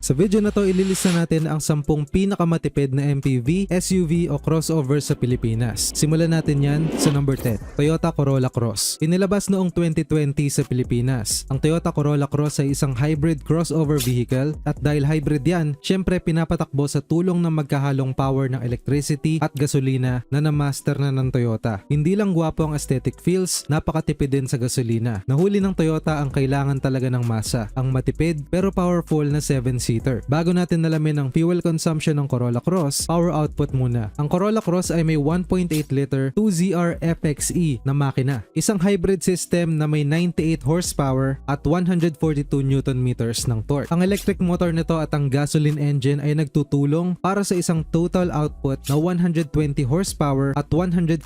Sa video na to, ililista natin ang 10 pinakamatipid na MPV, SUV o crossover sa Pilipinas. Simulan natin yan sa number 10, Toyota Corolla Cross. Inilabas noong 2020 sa Pilipinas. Ang Toyota Corolla Cross ay isang hybrid crossover vehicle at dahil hybrid yan, syempre pinapatakbo sa tulong ng magkahalong power ng electricity at gasolina na na-master na ng Toyota. Hindi lang gwapo ang aesthetic feels, napakatipid din sa gasolina. Nahuli ng Toyota ang kailangan talaga ng masa, ang matipid pero powerful na 7-seater. Bago natin nalamin ang fuel consumption ng Corolla Cross, power output muna. Ang Corolla Cross ay may 1.8 liter 2ZR FXE na makina. Isang hybrid system na may 98 horsepower at 142 Nm ng torque. Ang electric motor nito at ang gasoline engine ay nagtutulong para sa isang total output na 120 horsepower at 142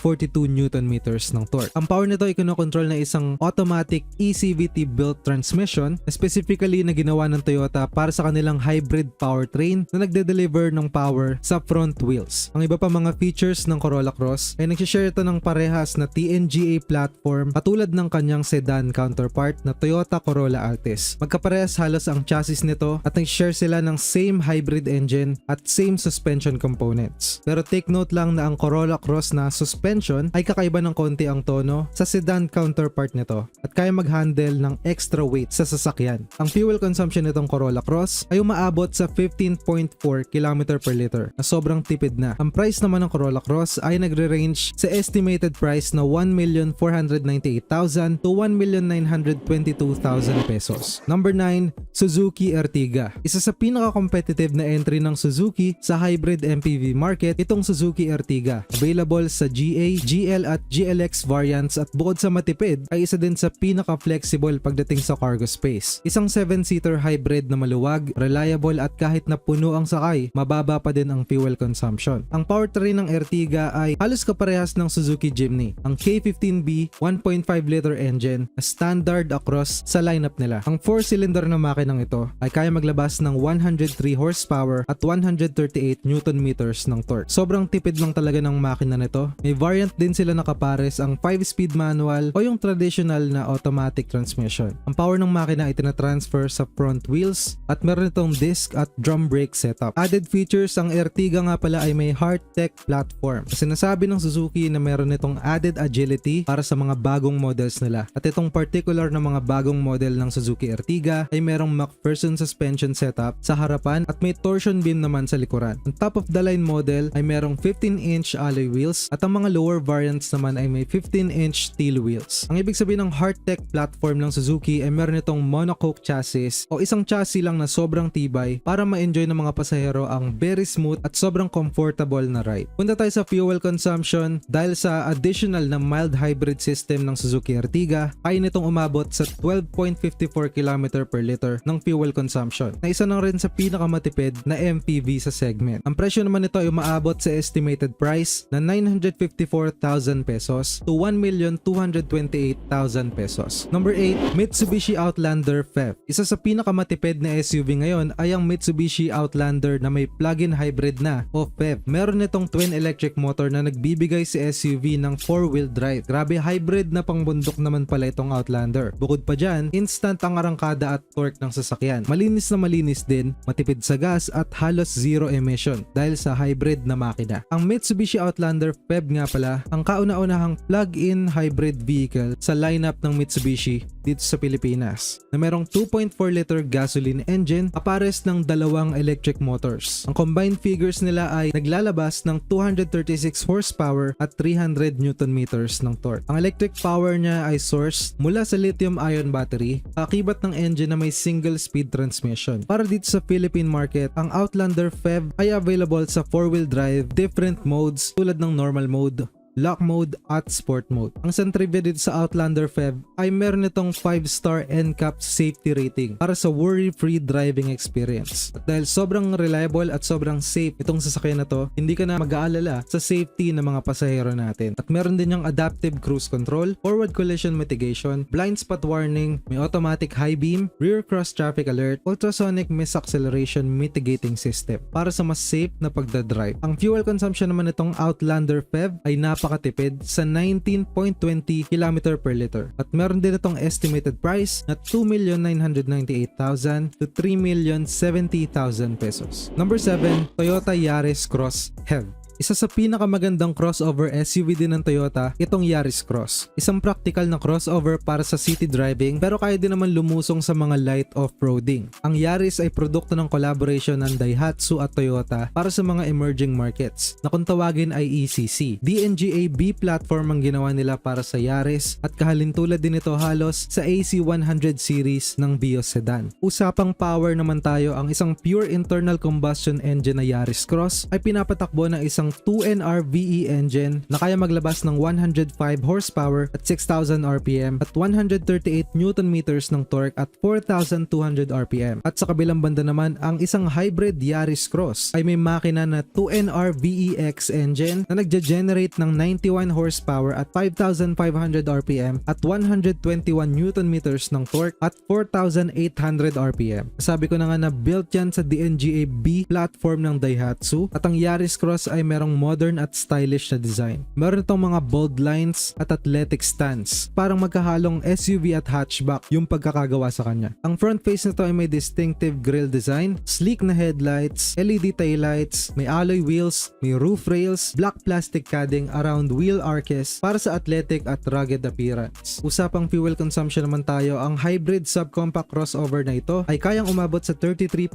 Nm ng torque. Ang power nito ay kinokontrol na isang automatic ECVT built transmission, specifically na ginawa ng Toyota para sa kanilang hybrid powertrain na nagde-deliver ng power sa front wheels. Ang iba pa mga features ng Corolla Cross ay nagsishare ito ng parehas na TNGA platform katulad ng kanyang sedan counterpart na Toyota Corolla Altis. Magkaparehas halos ang chassis nito at nag-share sila ng same hybrid engine at same suspension components. Pero take note lang na ang Corolla Cross na suspension ay kakaiba ng konti ang tono sa sedan counterpart nito at kaya mag-handle ng extra weight sa sasakyan. Ang fuel consumption nitong Corolla Cross ay umaabot sa 15.4 km per liter na sobrang tipid na. Ang price naman ng Corolla Cross ay nagre-range sa estimated price na 1,498,000 to 1,922,000 pesos. Number 9, Suzuki Ertiga. Isa sa pinaka-competitive na entry ng Suzuki sa hybrid MPV market, itong Suzuki Ertiga. Available sa GA, GL at GLX variants at bukod sa matipid, ay isa din sa pinaka-flexible pagdating sa cargo space. Isang 7-seater hybrid na maluwag, reliable at kahit na puno ang sakay, mababa pa din ang fuel consumption. Ang powertrain ng Ertiga ay halos kaparehas ng Suzuki Jimny. Ang K15B 1.5 liter engine na standard across sa lineup nila. Ang 4-cylinder na makinang ito ay kaya maglabas ng 103 horsepower at 138 Nm ng torque. Sobrang tipid lang talaga ng makina nito. May variant din sila nakapares ang 5-speed manual o yung traditional na automatic transmission. Ang power ng makina ay tinatransfer sa front wheels at meron itong disc at drum brake setup. Added features, ang Ertiga nga pala ay may Hearttech platform. Sinasabi ng Suzuki na meron itong added agility para sa mga bagong models nila. At itong particular na mga bagong model ng Suzuki Ertiga ay merong McPherson suspension setup sa harapan at may torsion beam naman sa likuran. Ang top of the line model ay merong 15-inch alloy wheels at ang mga lower variants naman ay may 15-inch steel wheels. Ang ibig sabihin ng Hearttech platform ng Suzuki ay meron itong monocoque chassis o isang chassis lang na sobrang tibay para ma-enjoy ng mga pasahero ang very smooth at sobrang comfortable na ride. Punta tayo sa fuel consumption. Dahil sa additional na mild hybrid system ng Suzuki Ertiga, ay nitong umabot sa 12.54 km per liter ng fuel consumption, na isa na rin sa pinakamatipid na MPV sa segment. Ang presyo naman nito ay umaabot sa estimated price na 954,000 pesos to 1,228,000 pesos. Number 8, Mitsubishi Outlander F. Isa sa pinakamatipid na SUV ngayon ay ang Mitsubishi Outlander na may plug-in hybrid na o FEV. Meron nitong twin electric motor na nagbibigay sa SUV ng 4-wheel drive. Grabe, hybrid na pangbundok naman pala itong Outlander. Bukod pa dyan, instant ang arangkada at torque ng sasakyan. Malinis na malinis din, matipid sa gas at halos zero emission dahil sa hybrid na makina. Ang Mitsubishi Outlander FEV nga pala ang kauna-unahang plug-in hybrid vehicle sa lineup ng Mitsubishi dito sa Pilipinas na merong 2.4 liter gasoline engine kapares ng dalawang electric motors. Ang combined figures nila ay naglalabas ng 236 horsepower at 300 Nm ng torque. Ang electric power niya ay sourced mula sa lithium-ion battery, kakibat ng engine na may single-speed transmission. Para dito sa Philippine market, ang Outlander FEV ay available sa 4-wheel drive, different modes tulad ng normal mode, lock mode at sport mode. Ang Centrivia dito sa Outlander FEV ay meron itong 5-star NCAP safety rating para sa worry-free driving experience. At dahil sobrang reliable at sobrang safe itong sasakyan na to, hindi ka na mag-aalala sa safety ng mga pasahero natin. At meron din yung adaptive cruise control, forward collision mitigation, blind spot warning, may automatic high beam, rear cross traffic alert, ultrasonic misacceleration mitigating system para sa mas safe na pagdadrive. Ang fuel consumption naman itong Outlander FEV ay napakatipid sa 19.20 km per liter. At meron din itong estimated price na 2,998,000 to 3,070,000 pesos. Number 7, Toyota Yaris Cross HEV. Isa sa pinakamagandang crossover SUV din ng Toyota, itong Yaris Cross. Isang practical na crossover para sa city driving pero kaya din naman lumusong sa mga light off-roading. Ang Yaris ay produkto ng collaboration ng Daihatsu at Toyota para sa mga emerging markets na kung tawagin ay ECC. DNGA B platform ang ginawa nila para sa Yaris at kahalintulad din ito halos sa AC100 series ng Vios sedan. Usapang power naman tayo, ang isang pure internal combustion engine na Yaris Cross ay pinapatakbo ng isang 2NR VE engine na kaya maglabas ng 105 horsepower at 6,000 RPM at 138 Nm ng torque at 4,200 RPM. At sa kabilang banda naman, ang isang hybrid Yaris Cross ay may makina na 2NR VEX engine na nagge-generate ng 91 horsepower at 5,500 RPM at 121 Nm ng torque at 4,800 RPM. Sabi ko na nga na built yan sa DNGA B platform ng Daihatsu at ang Yaris Cross ay merong modern at stylish na design. Meron itong mga bold lines at athletic stance. Parang magkahalong SUV at hatchback yung pagkakagawa sa kanya. Ang front face nito ay may distinctive grille design, sleek na headlights, LED taillights, may alloy wheels, may roof rails, black plastic cladding around wheel arches para sa athletic at rugged appearance. Usapang fuel consumption naman tayo, ang hybrid subcompact crossover na ito ay kayang umabot sa 33.3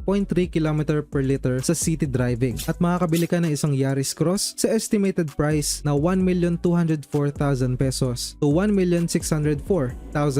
km per liter sa city driving at makakabili ka ng isang Yaris Cross sa estimated price na 1,204,000 pesos to 1,604,000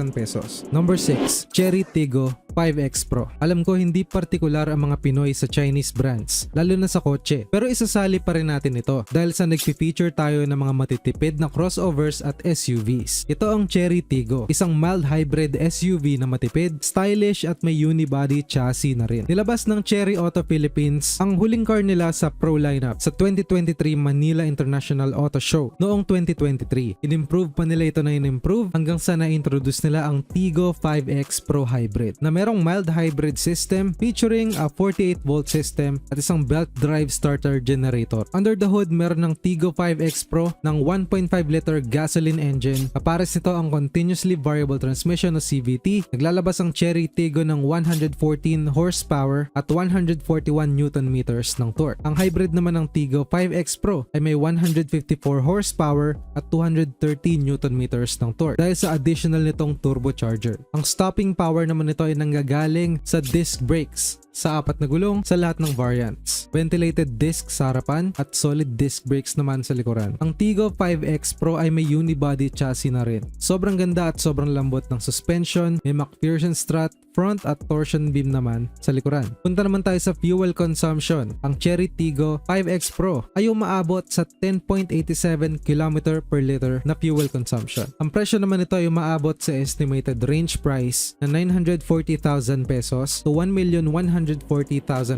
pesos. Number 6, Chery Tiggo 5X Pro. Alam ko hindi partikular ang mga Pinoy sa Chinese brands, lalo na sa kotse. Pero isasali pa rin natin ito dahil sa nagpi-feature tayo ng mga matitipid na crossovers at SUVs. Ito ang Chery Tiggo, isang mild hybrid SUV na matipid, stylish at may unibody chassis na rin. Nilabas ng Chery Auto Philippines ang huling car nila sa Pro lineup sa 2023 Manila International Auto Show noong 2023. In-improve pa nila ito na in-improve hanggang sa na-introduce nila ang Tiggo 5X Pro Hybrid na merong mild hybrid system featuring a 48-volt system at isang belt drive starter generator. Under the hood, meron ng Tiggo 5X Pro ng 1.5 liter gasoline engine. Kapares nito ang continuously variable transmission o CVT. Naglalabas ang Chery Tiggo ng 114 horsepower at 141 Nm ng torque. Ang hybrid naman ng Tiggo 5X Pro ay may 154 horsepower at 213 Nm ng torque dahil sa additional nitong turbocharger. Ang stopping power naman nito ay nanggagaling sa disc brakes sa 4 na gulong sa lahat ng variants. Ventilated disc sa harapan at solid disc brakes naman sa likuran. Ang Tiggo 5X Pro ay may unibody chassis na rin. Sobrang ganda at sobrang lambot ng suspension, may McPherson strut, front at torsion beam naman sa likuran. Punta naman tayo sa fuel consumption. Ang Chery Tiggo 5X Pro ay umaabot sa 10.87 km per liter na fuel consumption. Ang presyo naman nito ay umaabot sa estimated range price na 940,000 pesos to 1,140,000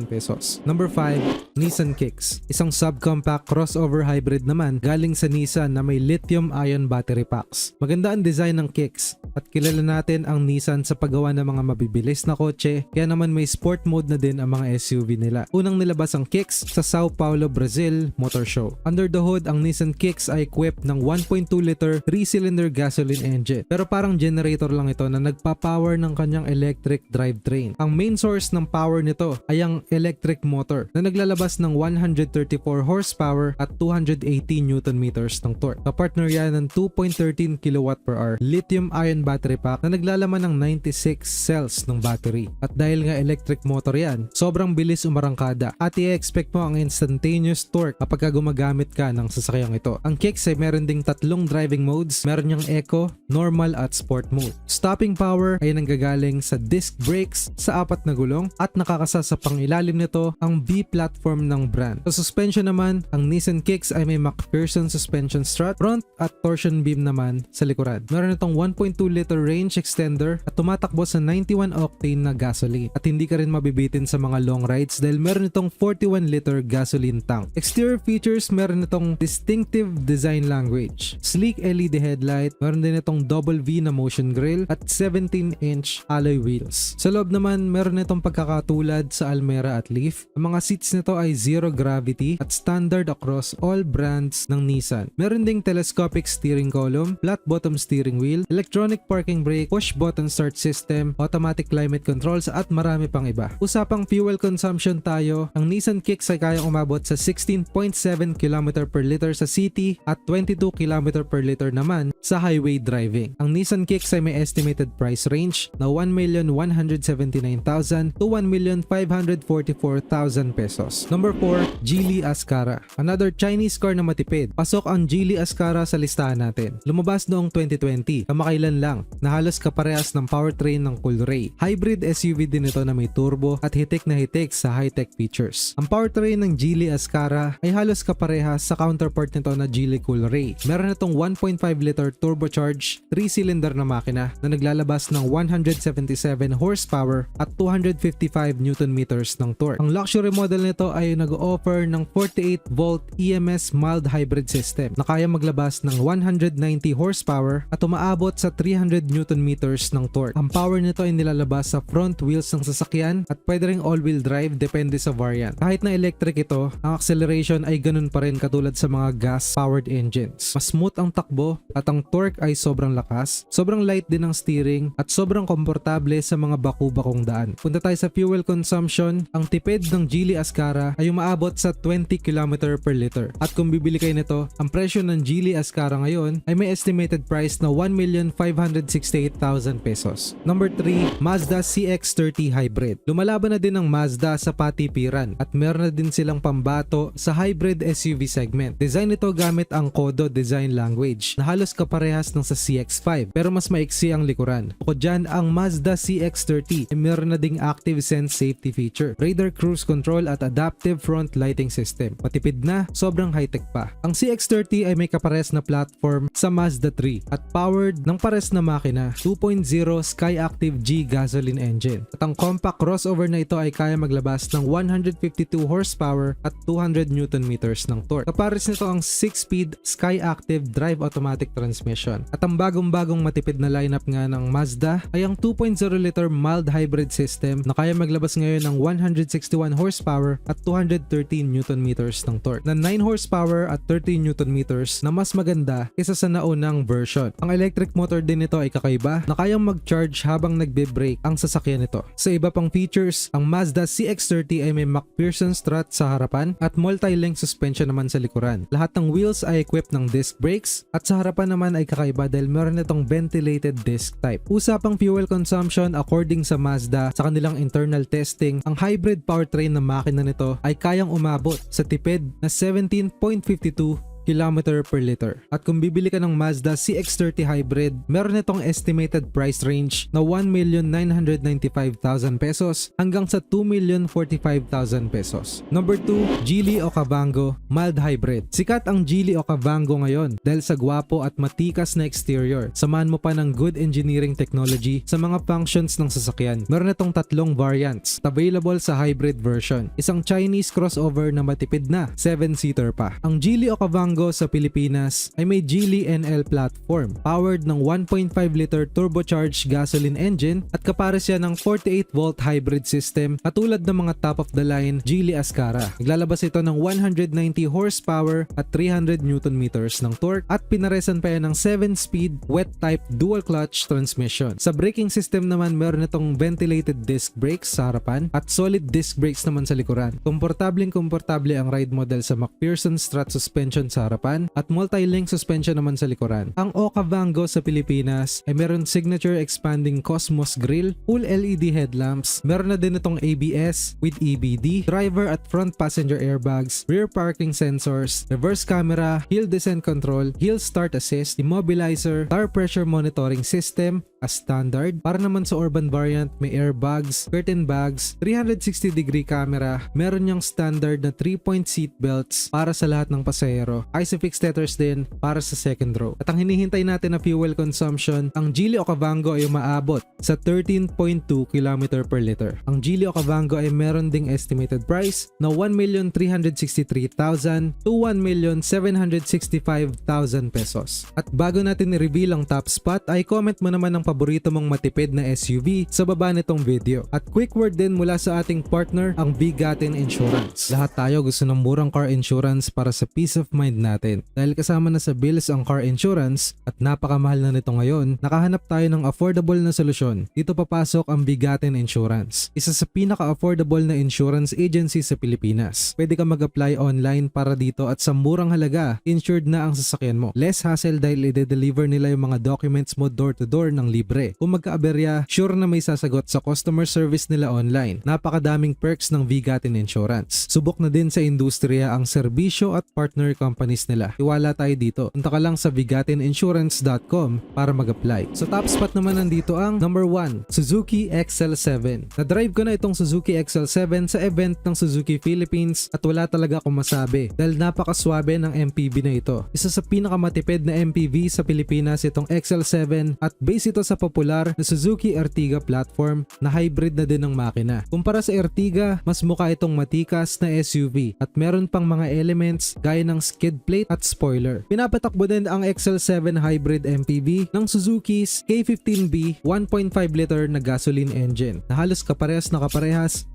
pesos. Number 5, Nissan Kicks. Isang subcompact crossover hybrid naman galing sa Nissan na may lithium-ion battery packs. Maganda ang design ng Kicks at kilala natin ang Nissan sa paggawa ng mga mabibilis na kotse, kaya naman may sport mode na din ang mga SUV nila. Unang nilabas ang Kicks sa Sao Paulo, Brazil Motor Show. Under the hood, ang Nissan Kicks ay equipped ng 1.2 liter 3-cylinder gasoline engine. Pero parang generator lang ito na nagpa-power ng kanyang electric drivetrain. Ang main source ng power nito ay ang electric motor na naglalabas ng 134 horsepower at 280 Nm ng torque. Kapartner yan ng 2.13 kWh lithium-ion battery pack na naglalaman ng 96 cells ng battery. At dahil nga electric motor yan, sobrang bilis umarangkada at i-expect mo ang instantaneous torque kapag gumagamit ka ng sasakyang ito. Ang Kicks ay meron ding 3 driving modes, meron niyang Eco, Normal at Sport mode. Stopping power ay nanggagaling sa disc brakes sa 4 na gulong at nakakasa sa pangilalim nito ang B platform ng brand. Sa suspension naman, ang Nissan Kicks ay may McPherson suspension strut, front at torsion beam naman sa likuran. Meron itong 1.2 liter range extender at tumatakbo sa 91 octane na gasoline. At hindi ka rin mabibitin sa mga long rides dahil meron itong 41 liter gasoline tank. Exterior features, meron itong distinctive design language, sleek LED headlight, meron din itong double V na motion grille at 17-inch alloy wheels. Sa loob naman, meron itong pagkakatulad sa Almera at Leaf. Ang mga seats nito ay zero gravity at standard across all brands ng Nissan. Meron ding telescopic steering column, flat bottom steering wheel, electronic parking brake, push button start system, automatic climate controls at marami pang iba. Usapang fuel consumption tayo, ang Nissan Kick ay kayang umabot sa 16.7 km per liter sa city at 22 km per liter naman sa highway driving. Ang Nissan Kick ay may estimated price range na 1,179,000 to 1,544,000 pesos. Number 4, Geely Ascara. Another Chinese car na matipid. Pasok ang Geely Ascara sa listahan natin. Lumabas noong 2020, kamakailan lang, na halos kaparehas ng powertrain ng Coolray. Hybrid SUV din ito na may turbo at hitik na hitik sa high-tech features. Ang powertrain ng Geely Ascara ay halos kaparehas sa counterpart nito na Geely Coolray. Meron itong 1.5 liter turbocharged 3-cylinder na makina na naglalabas ng 177 horsepower at 255 Nm ng torque. Ang luxury model nito ay nag-offer ng 48-volt EMS mild hybrid system na kaya maglabas ng 190 horsepower at umaabot sa 300 Nm ng torque. Ang power nito ay nilalabas sa front wheels ng sasakyan at pwede ring all-wheel drive depende sa variant. Kahit na electric ito, ang acceleration ay ganun pa rin katulad sa mga gas-powered engines. Mas smooth ang takbo at ang torque ay sobrang lakas, sobrang light din ang steering at sobrang komportable sa mga baku-bakong daan. Punta tayo sa fuel consumption, ang tipid ng Geely Ascara ay umaabot sa 20 km per liter. At kung bibili kayo nito, ang presyo ng Geely Ascara ngayon ay may estimated price na 1,568,000 pesos. Number 3, Mazda CX30 Hybrid. Lumalaban na din ang Mazda sa patipiran at meron na din silang pambato sa hybrid SUV segment. Design nito gamit ang Kodo design language na halos kaparehas ng sa CX5 pero mas maiksi ang likuran. Bukod dyan, ang Mazda CX30 ay meron na ding active sense safety feature, radar cruise control at adaptive front lighting system. Matipid na, sobrang high-tech pa. Ang CX30 ay may kapares na platform sa Mazda 3 at powered ng pares na makina 2.0 Skyactiv G gasoline engine. At ang compact crossover na ito ay kaya maglabas ng 152 horsepower at 200 Nm ng torque. Kapares nito ang 6-speed Skyactiv drive automatic transmission. At ang bagong-bagong matipid na lineup nga ng Mazda ay ang 2.0 liter mild hybrid system na kaya maglabas ngayon ng 161 horsepower at 213 Nm ng torque na 9 horsepower at 13 Nm na mas maganda kaysa sa naunang version. Ang electric motor din nito ay kakaiba na kayang mag-charge habang nagbe-brake ang sasakyan nito. Sa iba pang features, ang Mazda CX30 ay may MacPherson strut sa harapan at multi-link suspension naman sa likuran. Lahat ng wheels ay equipped ng disc brakes at sa harapan naman ay kakaiba dahil meron itong ventilated disc type. Usapang fuel consumption, according sa Mazda sa kanilang internal testing, ang hybrid powertrain na makina nito ay kayang umabot sa tipid na 17.52 km per liter. At kung bibili ka ng Mazda CX30 Hybrid, meron itong estimated price range na 1,995,000 pesos hanggang sa 2,045,000 pesos. Number 2, Geely Okavango Mild Hybrid. Sikat ang Geely Okavango ngayon dahil sa gwapo at matikas na exterior. Samahan mo pa ng good engineering technology sa mga functions ng sasakyan. Meron itong tatlong variants available sa hybrid version. Isang Chinese crossover na matipid na 7-seater pa. Ang Geely Okavango sa Pilipinas ay may Geely NL platform, powered ng 1.5 liter turbocharged gasoline engine at kapares siya ng 48-volt hybrid system katulad ng mga top-of-the-line Geely Ascara. Naglalabas ito ng 190 horsepower at 300 Nm ng torque at pinaresan pa yan ng 7-speed wet-type dual-clutch transmission. Sa braking system naman, meron itong ventilated disc brakes sa harapan at solid disc brakes naman sa likuran. Komportable ang ride model sa MacPherson strut suspension sa harapan at multi-link suspension naman sa likuran. Ang Okavango sa Pilipinas ay meron signature expanding Cosmos grille, full LED headlamps, meron na din itong ABS with EBD, driver at front passenger airbags, rear parking sensors, reverse camera, hill descent control, hill start assist, immobilizer, tire pressure monitoring system as standard. Para naman sa urban variant, may airbags, curtain bags, 360-degree camera, meron niyang standard na 3-point seat belts para sa lahat ng pasahero IC fixed tethers din para sa second row. At ang hinihintay natin na fuel consumption, ang Geely Okavango ay umaabot sa 13.2 km per liter. Ang Geely Okavango ay meron ding estimated price na 1,363,000 to 1,765,000 pesos. At bago natin i-reveal ang top spot ay comment mo naman ang paborito mong matipid na SUV sa baba nitong video. At quick word din mula sa ating partner, ang Bigatin Insurance. Lahat tayo gusto ng murang car insurance para sa peace of mind natin. Dahil kasama na sa bills ang car insurance at napakamahal na nito ngayon, nakahanap tayo ng affordable na solusyon. Dito papasok ang Bigatin Insurance, isa sa pinaka-affordable na insurance agency sa Pilipinas. Pwede ka mag-apply online para dito at sa murang halaga, insured na ang sasakyan mo. Less hassle dahil i-deliver nila yung mga documents mo door to door ng libre. Kung magka-aberya, sure na may sasagot sa customer service nila online. Napakadaming perks ng Bigatin Insurance. Subok na din sa industriya ang serbisyo at partner companies nila. Iwala tayo dito. Punta ka lang sa bigatininsurance.com para mag-apply. So top spot naman nandito ang number 1, Suzuki XL7. Na-drive ko na itong Suzuki XL7 sa event ng Suzuki Philippines at wala talaga akong masabi dahil napakaswabe ng MPV na ito. Isa sa pinakamatipid na MPV sa Pilipinas itong XL7 at base ito sa popular na Suzuki Ertiga platform na hybrid na din ng makina. Kumpara sa Ertiga, mas mukha itong matikas na SUV at meron pang mga elements gaya ng skid plate at spoiler. Pinapatakbo din ang XL7 hybrid MPV ng Suzuki's K15B 1.5 liter na gasoline engine na halos kaparehas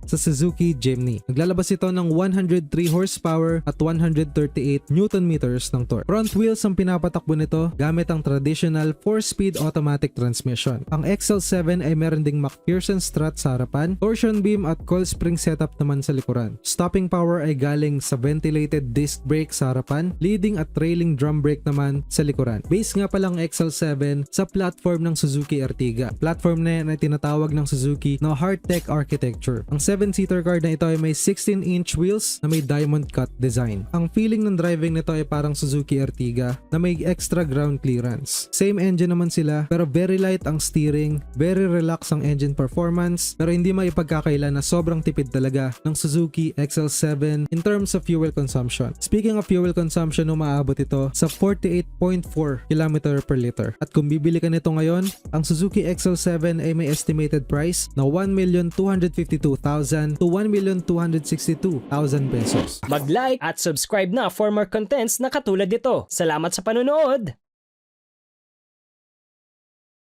sa Suzuki Jimny. Naglalabas ito ng 103 horsepower at 138 Newton meters ng torque. Front wheels ang pinapatakbo nito gamit ang traditional 4-speed automatic transmission. Ang XL7 ay meron ding MacPherson strut sa harapan, torsion beam at coil spring setup naman sa likuran. Stopping power ay galing sa ventilated disc brake sa harapan, leading at trailing drum brake naman sa likuran. Base nga palang XL7 sa platform ng Suzuki Ertiga. Platform na yan ay tinatawag ng Suzuki na hardtech architecture. Ang 7-seater car na ito ay may 16-inch wheels na may diamond cut design. Ang feeling ng driving nito ay parang Suzuki Ertiga na may extra ground clearance. Same engine naman sila pero very light ang steering, very relax ang engine performance pero hindi maipagkakaila na sobrang tipid talaga ng Suzuki XL7 in terms of fuel consumption. Speaking of fuel consumption, umaabot ito sa 48.4 km per liter. At kung bibili ka nito ngayon, ang Suzuki XL7 ay may estimated price na 1,252,000 to 1,262,000 pesos. Mag-like at subscribe na for more contents na katulad nito. Salamat sa panonood!